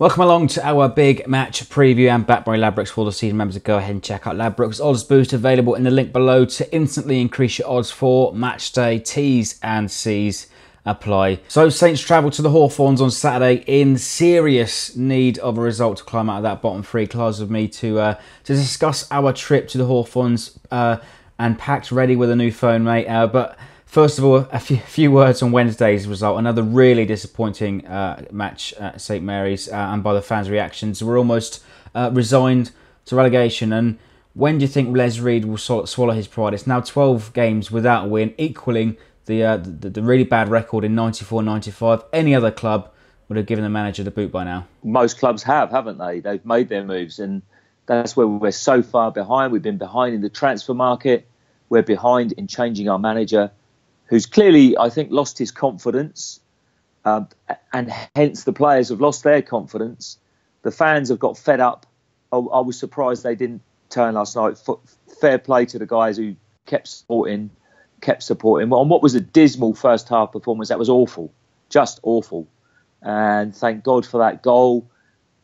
Welcome along to our big match preview and back by Ladbrokes for the season members. Go ahead and check out Ladbrokes Odds Boost, available in the link below to instantly increase your odds for match day. T's and C's apply. So Saints travel to the Hawthorns on Saturday in serious need of a result to climb out of that bottom three. Class with me to discuss our trip to the Hawthorns and packed ready with a new phone, mate. But first of all, a few words on Wednesday's result. Another really disappointing match at St Mary's, and by the fans' reactions, we're almost resigned to relegation. And when do you think Les Reed will swallow his pride? It's now 12 games without a win, equaling the really bad record in 94-95. Any other club would have given the manager the boot by now. Most clubs haven't they? They've made their moves, and that's where we're so far behind. We've been behind in the transfer market. We're behind in changing our manager, who's clearly, I think, lost his confidence, and hence the players have lost their confidence. The fans have got fed up. I was surprised they didn't turn last night. Fair play to the guys who kept supporting. On what was a dismal first half performance, that was awful, just awful. And thank God for that goal.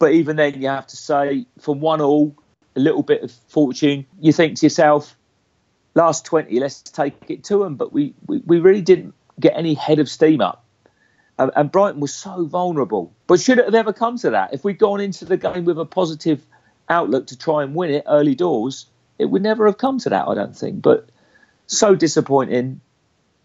But even then, you have to say, from 1-1, a little bit of fortune, you think to yourself, last 20, let's take it to them. But we really didn't get any head of steam up. And Brighton was so vulnerable. But should it have ever come to that? If we'd gone into the game with a positive outlook to try and win it early doors, it would never have come to that, I don't think. But so disappointing.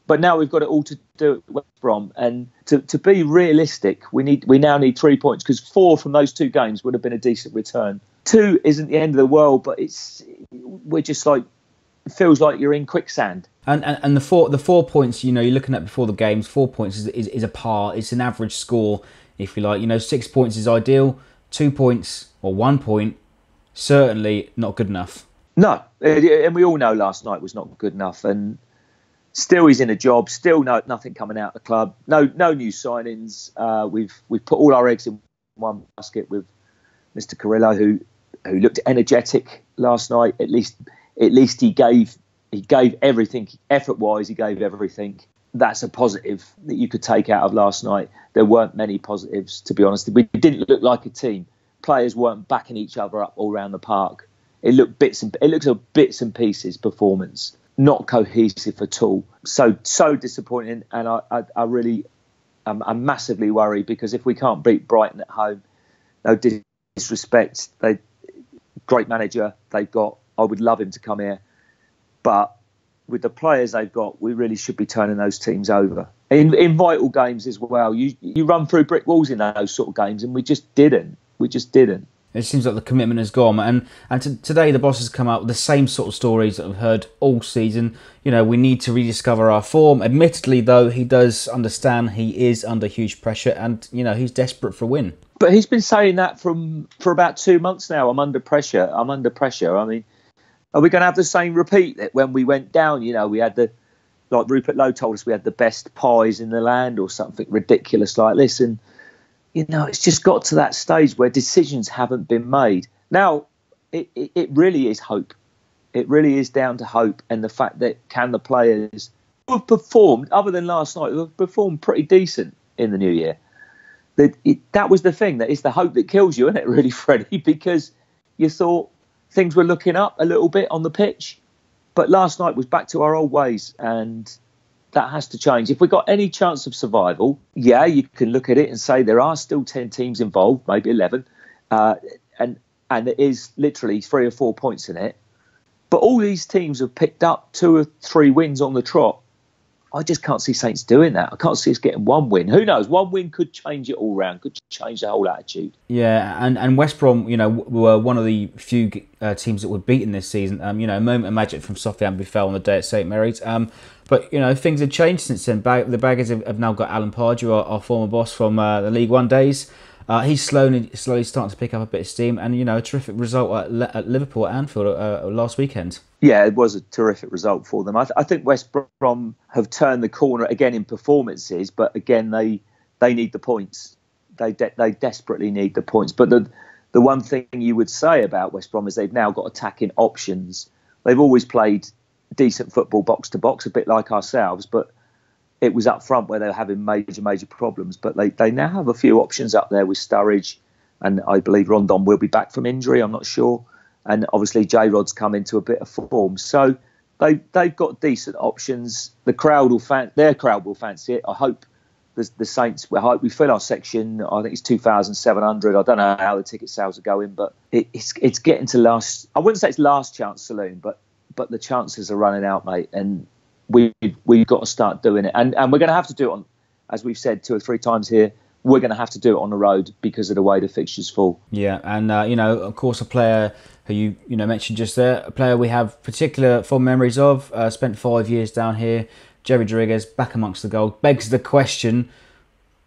But now we've got it all to do at West Brom. And to be realistic, we now need 3 points, because 4 from those 2 games would have been a decent return. 2 isn't the end of the world, but we're just like, it feels like you're in quicksand. And the 4 points, you're looking at before the games, 4 points is a par. It's an average score, if you like. 6 points is ideal. 2 points or 1 point, certainly not good enough. No, and we all know last night was not good enough. And still, he's in a job. Still, nothing coming out of the club. No new signings. We've put all our eggs in one basket with Mr. Carrillo, who looked energetic last night. At least he gave everything. Effort-wise, he gave everything. That's a positive that you could take out of last night. There weren't many positives, to be honest. We didn't look like a team. Players weren't backing each other up all around the park. It looks a bits and pieces performance, not cohesive at all. So disappointing, and I'm massively worried, because if we can't beat Brighton at home, no disrespect, great manager they've got. I would love him to come here, but with the players they've got, we really should be turning those teams over in vital games as well. You run through brick walls in those sort of games, and we just didn't. It seems like the commitment has gone. And today the boss has come out with the same sort of stories that I've heard all season. We need to rediscover our form. Admittedly, though, he does understand he is under huge pressure, and he's desperate for a win. But he's been saying that for about 2 months now. I'm under pressure. I mean, are we going to have the same repeat that when we went down? We had like Rupert Lowe told us, we had the best pies in the land or something ridiculous like this. And it's just got to that stage where decisions haven't been made. Now, it really is hope. It really is down to hope, and the fact that can the players who have performed, other than last night, who have performed pretty decent in the new year. That was the thing. That is the hope that kills you, isn't it, really, Freddie? Because you thought things were looking up a little bit on the pitch, but last night was back to our old ways, and that has to change. If we've got any chance of survival, yeah, you can look at it and say there are still 10 teams involved, maybe 11, and there is literally 3 or 4 points in it. But all these teams have picked up 2 or 3 wins on the trot. I just can't see Saints doing that. I can't see us getting 1 win. Who knows? 1 win could change it all round, could change the whole attitude. Yeah, and West Brom, were one of the few teams that were beaten this season. A moment of magic from Southampton fell on the day at St Mary's. But things have changed since then. The Baggers have now got Alan Pardew, our former boss from the League One days. He's slowly starting to pick up a bit of steam, and a terrific result at Liverpool at Anfield last weekend. Yeah, it was a terrific result for them. I think West Brom have turned the corner again in performances, but again they need the points. They desperately need the points. But the one thing you would say about West Brom is they've now got attacking options. They've always played decent football box to box, a bit like ourselves, but it was up front where they were having major problems. But they now have a few options up there with Sturridge, and I believe Rondon will be back from injury. I'm not sure. And obviously J-Rod's come into a bit of form. So they've got decent options. Their crowd will fancy it. I hope the Saints, we fill our section. I think it's 2,700. I don't know how the ticket sales are going, but it's getting to last. I wouldn't say it's last chance saloon, but the chances are running out, mate. And we've got to start doing it. And we're going to have to do it on, as we've said 2 or 3 times here, we're going to have to do it on the road because of the way the fixtures fall. Yeah, and of course, a player who you mentioned just there, a player we have particular fond memories of, spent 5 years down here, Cyrille Regis, back amongst the goals. Begs the question,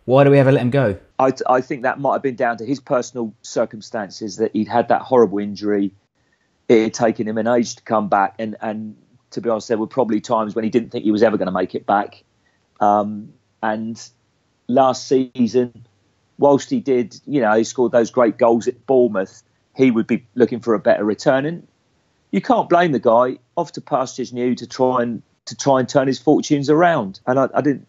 why do we ever let him go? I think that might have been down to his personal circumstances, that he'd had that horrible injury. It had taken him an age to come back, and to be honest, there were probably times when he didn't think he was ever going to make it back. And last season, whilst he did, he scored those great goals at Bournemouth, he would be looking for a better return. And you can't blame the guy, off to pastures new to try and turn his fortunes around. And I didn't,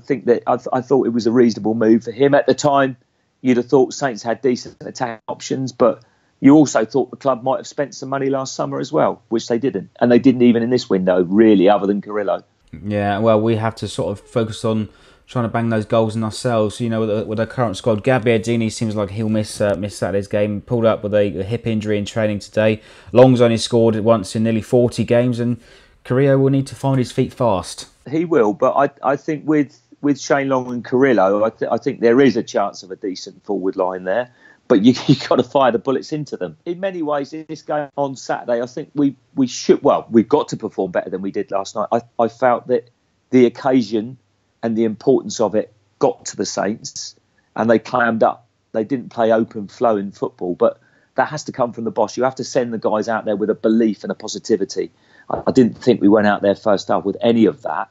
think that I thought it was a reasonable move for him. At the time, you'd have thought Saints had decent attack options, but you also thought the club might have spent some money last summer as well, which they didn't. And they didn't even in this window, really, other than Carrillo. Yeah, well, we have to sort of focus on trying to bang those goals in ourselves. With our current squad, Gabbiadini seems like he'll miss Saturday's game. Pulled up with a hip injury in training today. Long's only scored once in nearly 40 games, and Carrillo will need to find his feet fast. He will, but I think with Shane Long and Carrillo, I think there is a chance of a decent forward line there. But you got to fire the bullets into them. In many ways, in this game on Saturday, I think we should. Well, we've got to perform better than we did last night. I felt that the occasion and the importance of it got to the Saints, and they clammed up. They didn't play open, flowing football, but that has to come from the boss. You have to send the guys out there with a belief and a positivity. I didn't think we went out there first half with any of that.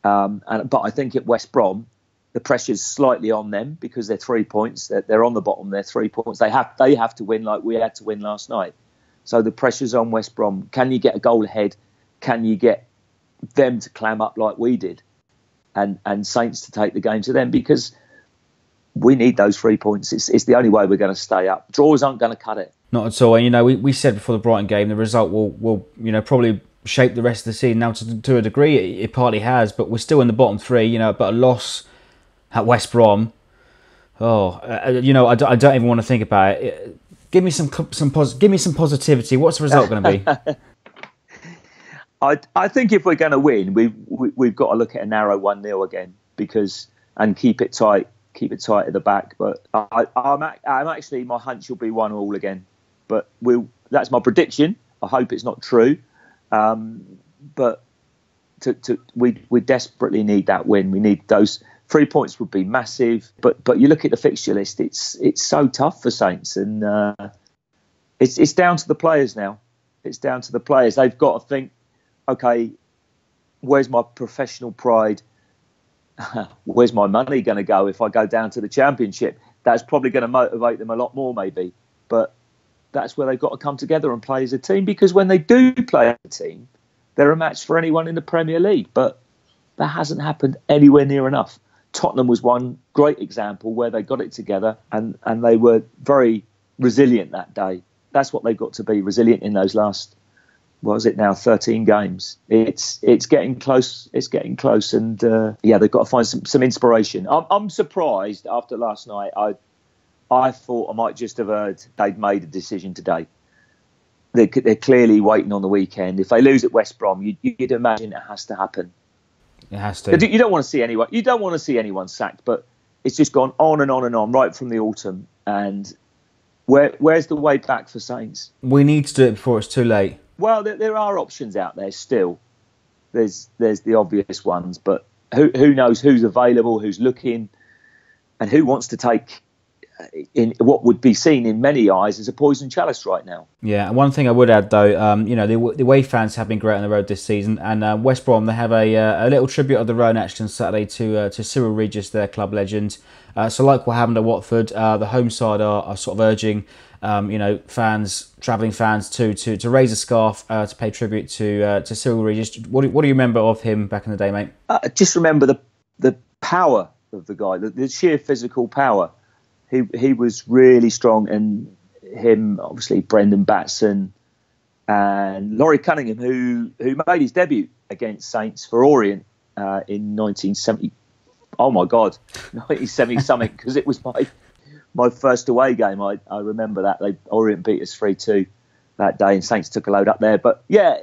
But I think at West Brom, the pressure's slightly on them because they're 3 points. They're on the bottom. They're 3 points. They have to win like we had to win last night. So the pressure's on West Brom. Can you get a goal ahead? Can you get them to clam up like we did? And Saints to take the game to them, because we need those 3 points. It's the only way we're going to stay up. Draws aren't going to cut it. Not at all. And, we said before the Brighton game, the result will probably shape the rest of the season. Now, to a degree, it partly has, but we're still in the bottom 3, but a loss at West Brom, I don't even want to think about it. Give me some positivity. What's the result going to be? I think if we're going to win, we've got to look at a narrow 1-0 again, and keep it tight at the back. But I'm actually, my hunch will be 1-1 again. But that's my prediction. I hope it's not true. But we desperately need that win. We need those 3 points would be massive. But you look at the fixture list, it's so tough for Saints, and it's down to the players now. It's down to the players. They've got to think, okay, where's my professional pride? Where's my money going to go if I go down to the Championship? That's probably going to motivate them a lot more, maybe. But that's where they've got to come together and play as a team, because when they do play as a team, they're a match for anyone in the Premier League. But that hasn't happened anywhere near enough. Tottenham was one great example where they got it together and they were very resilient that day. That's what they've got to be, resilient in those last, 13 games. It's getting close. It's getting close, and they've got to find some inspiration. I'm surprised after last night. I thought I might just have heard they'd made a decision today. They're clearly waiting on the weekend. If they lose at West Brom, you'd imagine it has to happen. It has to. You don't want to see anyone. You don't want to see anyone sacked, but it's just gone on and on and on right from the autumn. And where's the way back for Saints? We need to do it before it's too late. Well, there are options out there still. There's the obvious ones, but who knows who's available, who's looking, and who wants to take in what would be seen in many eyes as a poison chalice right now. Yeah, and one thing I would add though, the away fans have been great on the road this season, and West Brom, they have a little tribute of their own actually on Saturday to Cyrille Regis, their club legend. So like what happened at Watford, the home side are sort of urging travelling fans to raise a scarf to pay tribute to Cyrille Regis. What do you remember of him back in the day, mate? Just remember the power of the guy, the sheer physical power. He was really strong, and him, obviously, Brendan Batson and Laurie Cunningham, who made his debut against Saints for Orient in 1970. Oh my God, 1970 something, because it was my first away game. I remember that. Orient beat us 3-2 that day, and Saints took a load up there. But yeah,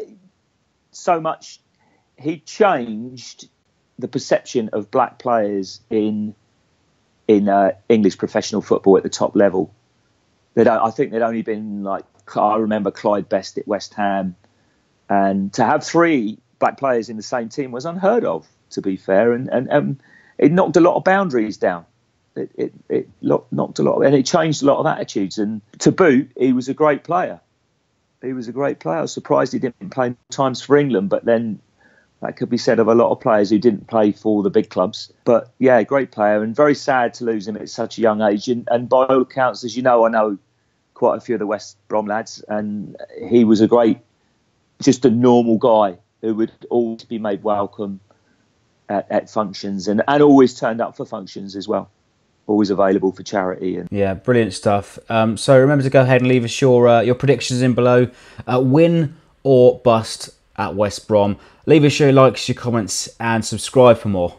so much. He changed the perception of black players in English professional football at the top level. I think there'd only been, like, I remember Clyde Best at West Ham, and to have 3 black players in the same team was unheard of, to be fair, and it knocked a lot of boundaries down. It knocked a lot, and it changed a lot of attitudes. And to boot, he was a great player. I was surprised he didn't play times for England, but then that could be said of a lot of players who didn't play for the big clubs. But yeah, great player, and very sad to lose him at such a young age. And by all accounts, as you know, I know quite a few of the West Brom lads, and he was just a normal guy who would always be made welcome at functions, and always turned up for functions as well. Always available for charity. Yeah, brilliant stuff. So remember to go ahead and leave us your predictions in below. Win or bust at West Brom. Leave us your likes, your comments, and subscribe for more.